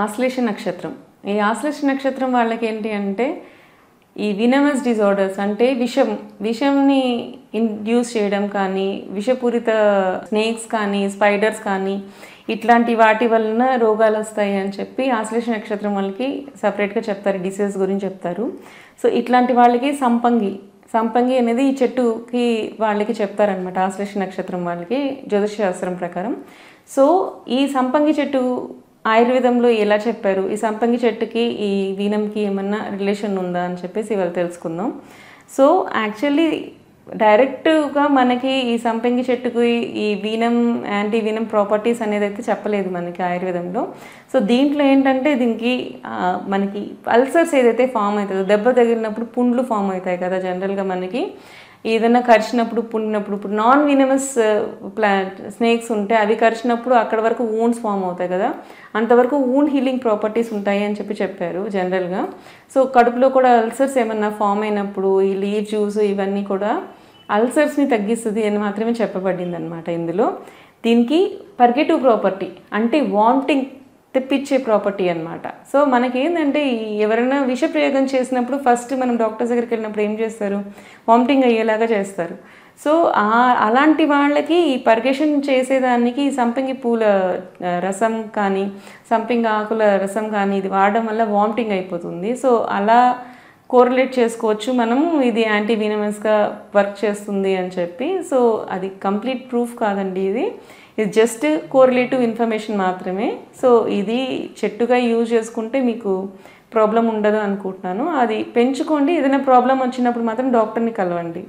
ఆశ్లేష నక్షత్రం. ఈ ఆశ్లేష నక్షత్రం వాళ్ళకి ఏంటి అంటే ఈ వినమస్ డిజార్డర్స్ అంటే విషంని ఇండ్యూస్ చేయడం కానీ, విషపూరిత స్నేక్స్ కానీ, స్పైడర్స్ కానీ ఇట్లాంటి వాటి వలన రోగాలు వస్తాయి అని చెప్పి ఆశ్లేష నక్షత్రం వాళ్ళకి సపరేట్గా చెప్తారు, డిసీజ్ గురించి చెప్తారు. సో ఇట్లాంటి వాళ్ళకి సంపంగి అనేది ఈ చెట్టుకి వాళ్ళకి చెప్తారనమాట, ఆశ్లేష నక్షత్రం వాళ్ళకి జ్యోతిష శాస్త్రం ప్రకారం. సో ఈ సంపంగి చెట్టు ఆయుర్వేదంలో ఎలా చెప్పారు, ఈ సంపంగి చెట్టుకి ఈ వీనంకి ఏమన్నా రిలేషన్ ఉందా అని చెప్పేసి ఇవాళ తెలుసుకుందాం. సో యాక్చువల్లీ డైరెక్ట్గా మనకి ఈ సంపంగి చెట్టుకి ఈ వీనం యాంటీ వీనం ప్రాపర్టీస్ అనేది అయితే చెప్పలేదు మనకి ఆయుర్వేదంలో. సో దీంట్లో ఏంటంటే దీనికి మనకి అల్సర్స్ ఏదైతే ఫామ్ అవుతుందో, దెబ్బ తగిలినప్పుడు పుండ్లు ఫామ్ అవుతాయి కదా జనరల్గా మనకి, ఏదైనా కరిచినప్పుడు పుండినప్పుడు. ఇప్పుడు నాన్ వినమస్ స్నేక్స్ ఉంటే అవి కరిచినప్పుడు అక్కడ వరకు వూండ్స్ ఫామ్ అవుతాయి కదా, అంతవరకు వూండ్ హీలింగ్ ప్రాపర్టీస్ ఉంటాయి అని చెప్పారు జనరల్గా. సో కడుపులో కూడా అల్సర్స్ ఏమన్నా ఫామ్ అయినప్పుడు ఈ లీవ్ జ్యూస్ ఇవన్నీ కూడా అల్సర్స్ని తగ్గిస్తుంది అని మాత్రమే చెప్పబడింది అనమాట ఇందులో. దీనికి పర్గేటివ్ ప్రాపర్టీ అంటే వామిటింగ్ తెప్పించే ప్రాపర్టీ అనమాట. సో మనకేంటంటే ఎవరైనా విషప్రయోగం చేసినప్పుడు ఫస్ట్ మనం డాక్టర్స్ దగ్గరికి వెళ్ళినప్పుడు ఏం చేస్తారు, వామిటింగ్ అయ్యేలాగా చేస్తారు. సో అలాంటి వాళ్ళకి ఈ పర్గేషన్ చేసేదానికి ఈ సంపంగి పూల రసం కానీ, సంపంగి ఆకుల రసం కానీ ఇది వాడడం వల్ల వామిటింగ్ అయిపోతుంది. సో అలా కోరిలేట్ చేసుకోవచ్చు మనము, ఇది యాంటీ వీనమస్గా వర్క్ చేస్తుంది అని చెప్పి. సో అది కంప్లీట్ ప్రూఫ్ కాదండి, ఇది జస్ట్ కోరిలేటివ్ ఇన్ఫర్మేషన్ మాత్రమే. సో ఇది చెట్టుగా యూజ్ చేసుకుంటే మీకు ప్రాబ్లం ఉండదు అనుకుంటున్నాను. అది పెంచుకోండి, ఏదైనా ప్రాబ్లం వచ్చినప్పుడు మాత్రం డాక్టర్ని కలవండి.